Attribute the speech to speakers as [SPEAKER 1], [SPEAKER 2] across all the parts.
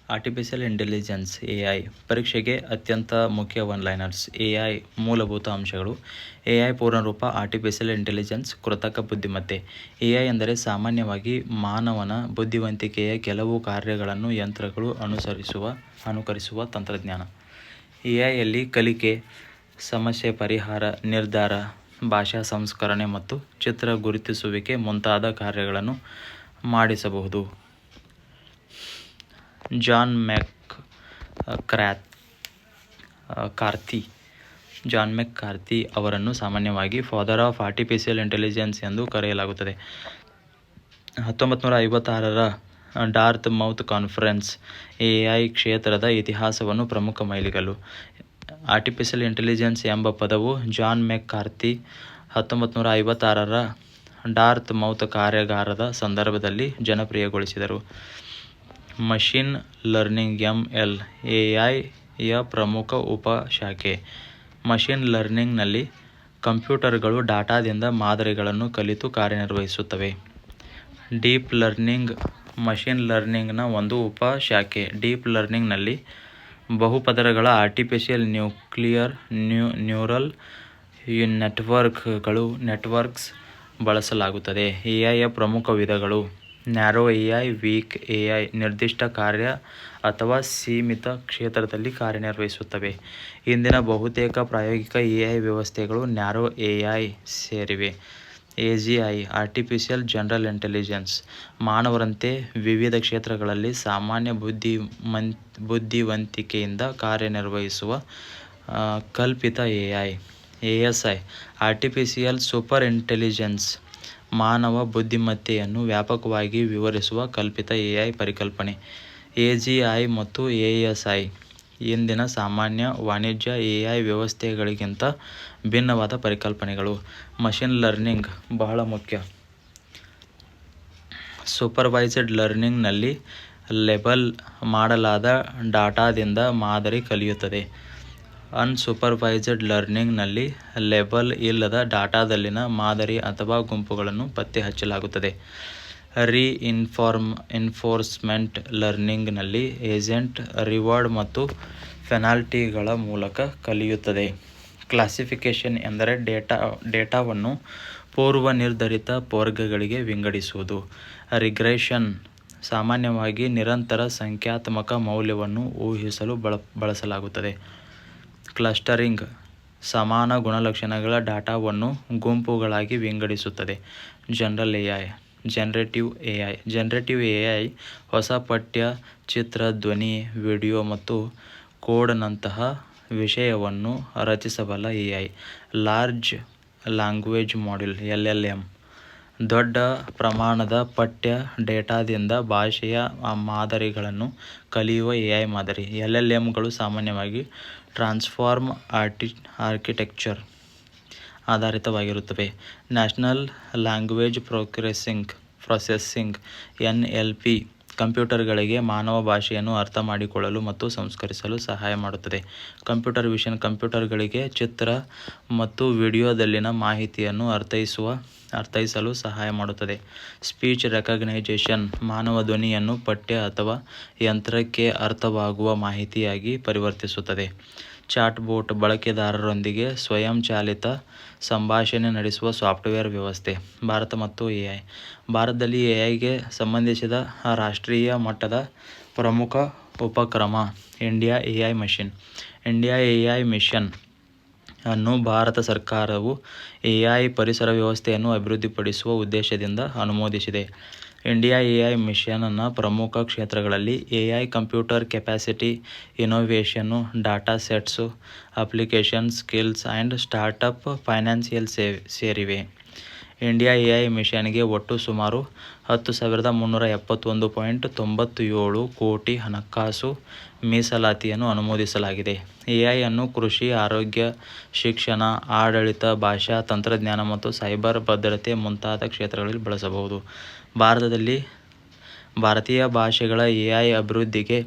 [SPEAKER 1] Artificial intelligence AI ಪರೀಕ್ಷೆಗೆ ಅತ್ಯಂತ ಮುಖ್ಯ ಒನ್-ಲೈನರ್ಸ್. ಎಐ ಮೂಲಭೂತ ಅಂಶಗಳು. ಎಐ ಪೂರ್ಣರೂಪ ಆರ್ಟಿಫಿಷಿಯಲ್ ಇಂಟೆಲಿಜೆನ್ಸ್ ಕೃತಕ ಬುದ್ಧಿಮತ್ತೆ. ಎಐ ಎಂದರೆ ಸಾಮಾನ್ಯವಾಗಿ ಮಾನವನ ಬುದ್ಧಿವಂತಿಕೆಯ ಕೆಲವು ಕಾರ್ಯಗಳನ್ನು ಯಂತ್ರಗಳು ಅನುಕರಿಸುವ ತಂತ್ರಜ್ಞಾನ. ಎಐಯಲ್ಲಿ ಕಲಿಕೆ, ಸಮಸ್ಯೆ ಪರಿಹಾರ, ನಿರ್ಧಾರ, ಭಾಷಾ ಸಂಸ್ಕರಣೆ ಮತ್ತು ಚಿತ್ರ ಗುರುತಿಸುವಿಕೆ ಮುಂತಾದ ಕಾರ್ಯಗಳನ್ನು ಮಾಡಿಸಬಹುದು. ಜಾನ್ ಮೆಕ್ಕಾರ್ಥಿ ಅವರನ್ನು ಸಾಮಾನ್ಯವಾಗಿ ಫಾದರ್ ಆಫ್ ಆರ್ಟಿಫಿಷಿಯಲ್ ಇಂಟೆಲಿಜೆನ್ಸ್ ಎಂದು ಕರೆಯಲಾಗುತ್ತದೆ. 1956ರ ಡಾರ್ತ್ ಮೌತ್ ಕಾನ್ಫರೆನ್ಸ್ ಎಐ ಕ್ಷೇತ್ರದ ಇತಿಹಾಸವನ್ನು ಪ್ರಮುಖ ಮೈಲಿಗಲ್ಲು. ಆರ್ಟಿಫಿಷಿಯಲ್ ಇಂಟೆಲಿಜೆನ್ಸ್ ಎಂಬ ಪದವು ಜಾನ್ ಮೆಕ್ಕಾರ್ಥಿ 1956ರ ಡಾರ್ತ್ ಮೌತ್ ಕಾರ್ಯಾಗಾರದ ಸಂದರ್ಭದಲ್ಲಿ ಜನಪ್ರಿಯಗೊಳಿಸಿದರು. ಮಷಿನ್ ಲರ್ನಿಂಗ್ (ಎಂಎಲ್) ಎಐಯ ಪ್ರಮುಖ ಉಪಶಾಖೆ. ಮಷಿನ್ ಲರ್ನಿಂಗ್ನಲ್ಲಿ ಕಂಪ್ಯೂಟರ್ಗಳು ಡಾಟಾದಿಂದ ಮಾದರಿಗಳನ್ನು ಕಲಿತು ಕಾರ್ಯನಿರ್ವಹಿಸುತ್ತವೆ. ಡೀಪ್ ಲರ್ನಿಂಗ್ ಮಷಿನ್ ಲರ್ನಿಂಗ್ನ ಒಂದು ಉಪಶಾಖೆ. ಡೀಪ್ ಲರ್ನಿಂಗ್ನಲ್ಲಿ ಬಹುಪದರಗಳ ಆರ್ಟಿಫಿಷಿಯಲ್ ನ್ಯೂರಲ್ ನೆಟ್ವರ್ಕ್ಸ್ ಬಳಸಲಾಗುತ್ತದೆ. ಎಐಯ ಪ್ರಮುಖ ವಿಧಗಳು. ನ್ಯಾರೋ ಎಐ, ವೀಕ್ ಎಐ ನಿರ್ದಿಷ್ಟ ಕಾರ್ಯ ಅಥವಾ ಸೀಮಿತ ಕ್ಷೇತ್ರದಲ್ಲಿ ಕಾರ್ಯನಿರ್ವಹಿಸುತ್ತವೆ. ಇಂದಿನ ಬಹುತೇಕ ಪ್ರಾಯೋಗಿಕ ಎಐ ವ್ಯವಸ್ಥೆಗಳು ನ್ಯಾರೋ ಎಐ ಸೇರಿವೆ. ಎಜಿಐ ಆರ್ಟಿಫಿಷಿಯಲ್ ಜನರಲ್ ಇಂಟೆಲಿಜೆನ್ಸ್ ಮಾನವರಂತೆ ವಿವಿಧ ಕ್ಷೇತ್ರಗಳಲ್ಲಿ ಸಾಮಾನ್ಯ ಬುದ್ಧಿವಂತಿಕೆಯಿಂದ ಕಾರ್ಯನಿರ್ವಹಿಸುವ ಕಲ್ಪಿತ AI. ASI artificial super intelligence ಮಾನವ ಬುದ್ಧಿಮತ್ತೆಯನ್ನು ವ್ಯಾಪಕವಾಗಿ ವಿವರಿಸುವ ಕಲ್ಪಿತ ಎಐ ಪರಿಕಲ್ಪನೆ. ಎಜಿಐ ಮತ್ತು ಎಎಸ್ಐ ಇಂದಿನ ಸಾಮಾನ್ಯ ವಾಣಿಜ್ಯ ಎಐ ವ್ಯವಸ್ಥೆಗಳಿಗಿಂತ ಭಿನ್ನವಾದ ಪರಿಕಲ್ಪನೆಗಳು. ಮಷಿನ್ ಲರ್ನಿಂಗ್ ಬಹಳ ಮುಖ್ಯ. ಸೂಪರ್ವೈಸ್ಡ್ ಲರ್ನಿಂಗ್ನಲ್ಲಿ ಲೇಬಲ್ ಮಾಡಲಾದ ಡಾಟಾದಿಂದ ಮಾದರಿ ಕಲಿಯುತ್ತದೆ. ಅನ್ಸೂಪರ್ವೈಸ್ಡ್ ಲರ್ನಿಂಗ್ನಲ್ಲಿ ಲೇಬಲ್ ಇಲ್ಲದ ಡಾಟಾದಲ್ಲಿನ ಮಾದರಿ ಅಥವಾ ಗುಂಪುಗಳನ್ನು ಪತ್ತೆಹಚ್ಚಲಾಗುತ್ತದೆ. ರೀಇನ್ಫೋರ್ಸ್ಮೆಂಟ್ ಲರ್ನಿಂಗ್ನಲ್ಲಿ ಏಜೆಂಟ್ ರಿವಾರ್ಡ್ ಮತ್ತು ಪೆನಾಲ್ಟಿಗಳ ಮೂಲಕ ಕಲಿಯುತ್ತದೆ. ಕ್ಲಾಸಿಫಿಕೇಶನ್ ಎಂದರೆ ಡೇಟಾವನ್ನು ಪೂರ್ವನಿರ್ಧರಿತ ವರ್ಗಗಳಿಗೆ ವಿಂಗಡಿಸುವುದು. ರಿಗ್ರೆಷನ್ ಸಾಮಾನ್ಯವಾಗಿ ನಿರಂತರ ಸಂಖ್ಯಾತ್ಮಕ ಮೌಲ್ಯವನ್ನು ಊಹಿಸಲು ಬಳಸಲಾಗುತ್ತದೆ. ಕ್ಲಸ್ಟರಿಂಗ್ ಸಮಾನ ಗುಣಲಕ್ಷಣಗಳ ಡಾಟಾವನ್ನು ಗುಂಪುಗಳಾಗಿ ವಿಂಗಡಿಸುತ್ತದೆ. ಜನರೇಟಿವ್ ಎಐ ಹೊಸ ಪಠ್ಯ, ಚಿತ್ರ, ಧ್ವನಿ, ವಿಡಿಯೋ ಮತ್ತು ಕೋಡ್ನಂತಹ ವಿಷಯವನ್ನು ರಚಿಸಬಲ್ಲ AI. Large language model (LLM) ದೊಡ್ಡ ಪ್ರಮಾಣದ ಪಠ್ಯ ಡೇಟಾದಿಂದ ಭಾಷೆಯ ಮಾದರಿಗಳನ್ನು ಕಲಿಯುವ ಎಐ ಮಾದರಿ. LLMಗಳು ಸಾಮಾನ್ಯವಾಗಿ ಟ್ರಾನ್ಸ್ಫಾರ್ಮ್ ಆರ್ಕಿಟೆಕ್ಚರ್ ಆಧಾರಿತವಾಗಿರುತ್ತವೆ. ನ್ಯಾಷನಲ್ ಲ್ಯಾಂಗ್ವೇಜ್ ಪ್ರೊಸೆಸಿಂಗ್ (NLP) ಕಂಪ್ಯೂಟರ್ಗಳಿಗೆ ಮಾನವ ಭಾಷೆಯನ್ನು ಅರ್ಥಮಾಡಿಕೊಳ್ಳಲು ಮತ್ತು ಸಂಸ್ಕರಿಸಲು ಸಹಾಯ ಮಾಡುತ್ತದೆ. ಕಂಪ್ಯೂಟರ್ ವಿಷನ್ ಕಂಪ್ಯೂಟರ್ಗಳಿಗೆ ಚಿತ್ರ ಮತ್ತು ವಿಡಿಯೋದಲ್ಲಿನ ಮಾಹಿತಿಯನ್ನು ಅರ್ಥೈಸಲು ಸಹಾಯ ಮಾಡುತ್ತದೆ. ಸ್ಪೀಚ್ ರೆಕಗ್ನೈಜೇಷನ್ ಮಾನವ ಧ್ವನಿಯನ್ನು ಪಠ್ಯ ಅಥವಾ ಯಂತ್ರಕ್ಕೆ ಅರ್ಥವಾಗುವ ಮಾಹಿತಿಯಾಗಿ ಪರಿವರ್ತಿಸುತ್ತದೆ. ಚಾಟ್ಬೋಟ್ ಬಳಕೆದಾರರೊಂದಿಗೆ ಸ್ವಯಂಚಾಲಿತ ಸಂಭಾಷಣೆ ನಡೆಸುವ ಸಾಫ್ಟ್ವೇರ್ ವ್ಯವಸ್ಥೆ. ಭಾರತ ಮತ್ತು ಎಐ. ಭಾರತದಲ್ಲಿ ಎಐಗೆ ಸಂಬಂಧಿಸಿದ ರಾಷ್ಟ್ರೀಯ ಮಟ್ಟದ ಪ್ರಮುಖ ಉಪಕ್ರಮ India AI mission. India AI mission ಅನ್ನು ಭಾರತ ಸರ್ಕಾರವು ಎಐ ಪರಿಸರ ವ್ಯವಸ್ಥೆಯನ್ನು ಅಭಿವೃದ್ಧಿಪಡಿಸುವ ಉದ್ದೇಶದಿಂದ ಅನುಮೋದಿಸಿದೆ. ಇಂಡಿಯಾ ಎಐ ಮಿಷನ್ನ ಪ್ರಮುಖ ಕ್ಷೇತ್ರಗಳಲ್ಲಿ AI computer capacity innovation, data sets, application skills and startup financial ಸೇರಿವೆ. ಇಂಡಿಯಾ ಎಐ ಮಿಷನ್ಗೆ ಒಟ್ಟು ಸುಮಾರು 10,371.97 ಕೋಟಿ ಹಣಕಾಸು ಮೀಸಲಾತಿಯನ್ನು ಅನುಮೋದಿಸಲಾಗಿದೆ. ಎಐ ಅನ್ನು ಕೃಷಿ, ಆರೋಗ್ಯ, ಶಿಕ್ಷಣ, ಆಡಳಿತ, ಭಾಷಾ ತಂತ್ರಜ್ಞಾನ ಮತ್ತು ಸೈಬರ್ ಭದ್ರತೆ ಮುಂತಾದ ಕ್ಷೇತ್ರಗಳಲ್ಲಿ ಬಳಸಬಹುದು. ಭಾರತದಲ್ಲಿ ಭಾರತೀಯ ಭಾಷೆಗಳ ಎಐ ಅಭಿವೃದ್ಧಿಗೆ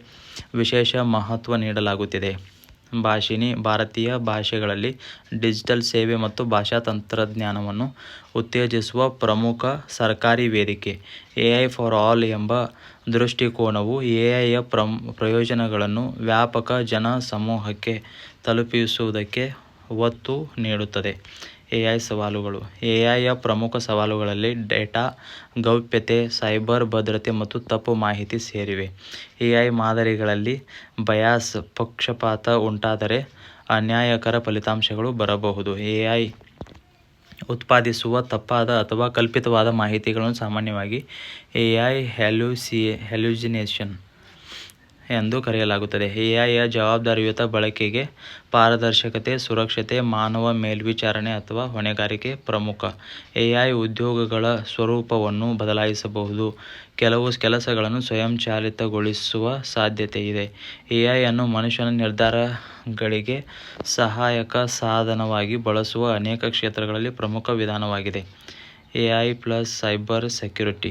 [SPEAKER 1] ವಿಶೇಷ ಮಹತ್ವ ನೀಡಲಾಗುತ್ತಿದೆ. ಭಾಷಿಣಿ ಭಾರತೀಯ ಭಾಷೆಗಳಲ್ಲಿ ಡಿಜಿಟಲ್ ಸೇವೆ ಮತ್ತು ಭಾಷಾ ತಂತ್ರಜ್ಞಾನವನ್ನು ಉತ್ತೇಜಿಸುವ ಪ್ರಮುಖ ಸರ್ಕಾರಿ ವೇದಿಕೆ. ಎಐ ಫಾರ್ ಆಲ್ ಎಂಬ ದೃಷ್ಟಿಕೋನವು ಎಐಯ ಪ್ರಯೋಜನಗಳನ್ನು ವ್ಯಾಪಕ ಜನಸಮೂಹಕ್ಕೆ ತಲುಪಿಸುವುದಕ್ಕೆ ಒತ್ತು ನೀಡುತ್ತದೆ. ಎಐ ಸವಾಲುಗಳು. ಎಐಯ ಪ್ರಮುಖ ಸವಾಲುಗಳಲ್ಲಿ ಡೇಟಾ ಗೌಪ್ಯತೆ, ಸೈಬರ್ ಭದ್ರತೆ ಮತ್ತು ತಪ್ಪು ಮಾಹಿತಿ ಸೇರಿವೆ. ಎಐ ಮಾದರಿಗಳಲ್ಲಿ ಬಯಾಸ್ ಪಕ್ಷಪಾತ ಉಂಟಾದರೆ ಅನ್ಯಾಯಕರ ಫಲಿತಾಂಶಗಳು ಬರಬಹುದು. ಎಐ ಉತ್ಪಾದಿಸುವ ತಪ್ಪಾದ ಅಥವಾ ಕಲ್ಪಿತವಾದ ಮಾಹಿತಿಗಳನ್ನು ಸಾಮಾನ್ಯವಾಗಿ ಎಐ ಹ್ಯಾಲುಸಿನೇಷನ್ ಎಂದು ಕರೆಯಲಾಗುತ್ತದೆ. ಎಐಯ ಜವಾಬ್ದಾರಿಯುತ ಬಳಕೆಗೆ ಪಾರದರ್ಶಕತೆ, ಸುರಕ್ಷತೆ, ಮಾನವ ಮೇಲ್ವಿಚಾರಣೆ ಅಥವಾ ಹೊಣೆಗಾರಿಕೆ ಪ್ರಮುಖ. ಎಐ ಉದ್ಯೋಗಗಳ ಸ್ವರೂಪವನ್ನು ಬದಲಾಯಿಸಬಹುದು, ಕೆಲವು ಕೆಲಸಗಳನ್ನು ಸ್ವಯಂಚಾಲಿತಗೊಳಿಸುವ ಸಾಧ್ಯತೆಯಿದೆ. ಎಐ ಅನ್ನು ಮನುಷ್ಯನ ನಿರ್ಧಾರಗಳಿಗೆ ಸಹಾಯಕ ಸಾಧನವಾಗಿ ಬಳಸುವ ಅನೇಕ ಕ್ಷೇತ್ರಗಳಲ್ಲಿ ಪ್ರಮುಖ ವಿಧಾನವಾಗಿದೆ. AI plus cyber security.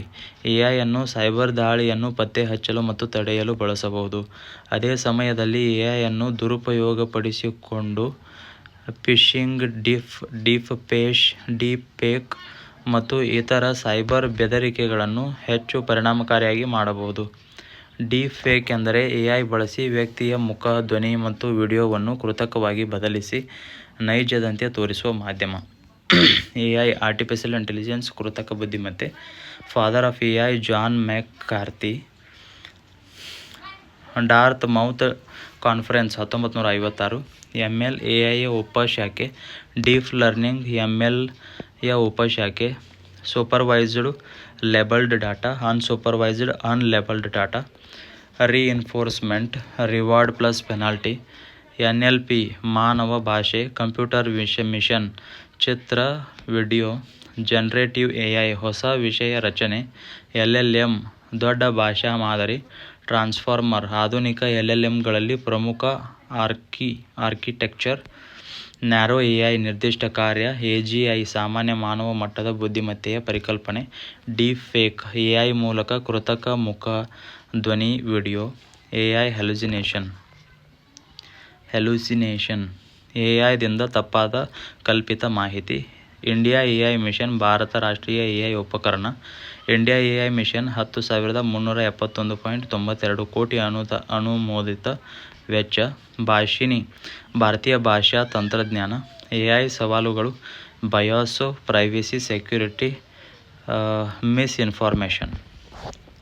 [SPEAKER 1] AI ಅನ್ನು ಸೈಬರ್ ದಾಳಿಯನ್ನು ಪತ್ತೆಹಚ್ಚಲು ಮತ್ತು ತಡೆಯಲು ಬಳಸಬಹುದು. ಅದೇ ಸಮಯದಲ್ಲಿ ಎಐ ಅನ್ನು ದುರುಪಯೋಗಪಡಿಸಿಕೊಂಡು ಫಿಶಿಂಗ್, ಡೀಪ್ ಫೇಕ್ ಮತ್ತು ಇತರ ಸೈಬರ್ ಬೆದರಿಕೆಗಳನ್ನು ಹೆಚ್ಚು ಪರಿಣಾಮಕಾರಿಯಾಗಿ ಮಾಡಬಹುದು. ಡೀಪ್ ಫೇಕ್ ಎಂದರೆ ಎಐ ಬಳಸಿ ವ್ಯಕ್ತಿಯ ಮುಖ, ಧ್ವನಿ ಮತ್ತು ವಿಡಿಯೋವನ್ನು ಕೃತಕವಾಗಿ ಬದಲಿಸಿ ನೈಜದಂತೆ ತೋರಿಸುವ ಮಾಧ್ಯಮ. ಎಐ ಆರ್ಟಿಫಿಷಿಯಲ್ ಇಂಟೆಲಿಜೆನ್ಸ್ ಕೃತಕ ಬುದ್ಧಿಮತ್ತೆ. Father of AI John McCarthy. Dartmouth conference 1956. ML ಎಐಯ ಉಪಶಾಖೆ. ಡೀಪ್ ಲರ್ನಿಂಗ್ ಎಂಎಲ್ಯ ಉಪಶಾಖೆ. Supervised labelled data, unsupervised unlabelled data. Reinforcement, reward plus penalty. NLP ಮಾನವ ಭಾಷೆ, ಕಂಪ್ಯೂಟರ್ ಮಿಷನ್, ಚಿತ್ರ, ವಿಡಿಯೋ. ಜನರೇಟಿವ್ ಎಐ ಹೊಸ ವಿಷಯ ರಚನೆ. ಎಲ್ಎಲ್ಎಂ ದೊಡ್ಡ ಭಾಷಾ ಮಾದರಿ. ಟ್ರಾನ್ಸ್ಫಾರ್ಮರ್ ಆಧುನಿಕ ಎಲ್ಎಲ್ಎಂಗಳಲ್ಲಿ ಪ್ರಮುಖ ಆರ್ಕಿಟೆಕ್ಚರ್. ನ್ಯಾರೋ ಎಐ ನಿರ್ದಿಷ್ಟ ಕಾರ್ಯ. ಎಜಿಐ ಸಾಮಾನ್ಯ ಮಾನವ ಮಟ್ಟದ ಬುದ್ಧಿಮತ್ತೆಯ ಪರಿಕಲ್ಪನೆ. ಡೀಪ್ ಫೇಕ್ ಎಐ ಮೂಲಕ ಕೃತಕ ಮುಖ, ಧ್ವನಿ, ವಿಡಿಯೋ. ಎಐ ಹ್ಯಾಲುಸಿನೇಷನ್ ಎಐದಿಂದ ತಪ್ಪಾದ ಕಲ್ಪಿತ ಮಾಹಿತಿ. ಇಂಡಿಯಾ ಎಐ ಮಿಷನ್ ಭಾರತ ರಾಷ್ಟ್ರೀಯ ಎಐ ಉಪಕರಣ. ಇಂಡಿಯಾ ಎಐ ಮಿಷನ್ 10,371.92 ಕೋಟಿ ಅನುಮೋದಿತ ವೆಚ್ಚ. ಭಾಷಿಣಿ ಭಾರತೀಯ ಭಾಷಾ ತಂತ್ರಜ್ಞಾನ. ಎಐ ಸವಾಲುಗಳು ಬಯಾಸ್, ಪ್ರೈವಸಿ, ಸೆಕ್ಯುರಿಟಿ, ಮಿಸ್ಇನ್ಫಾರ್ಮೇಷನ್.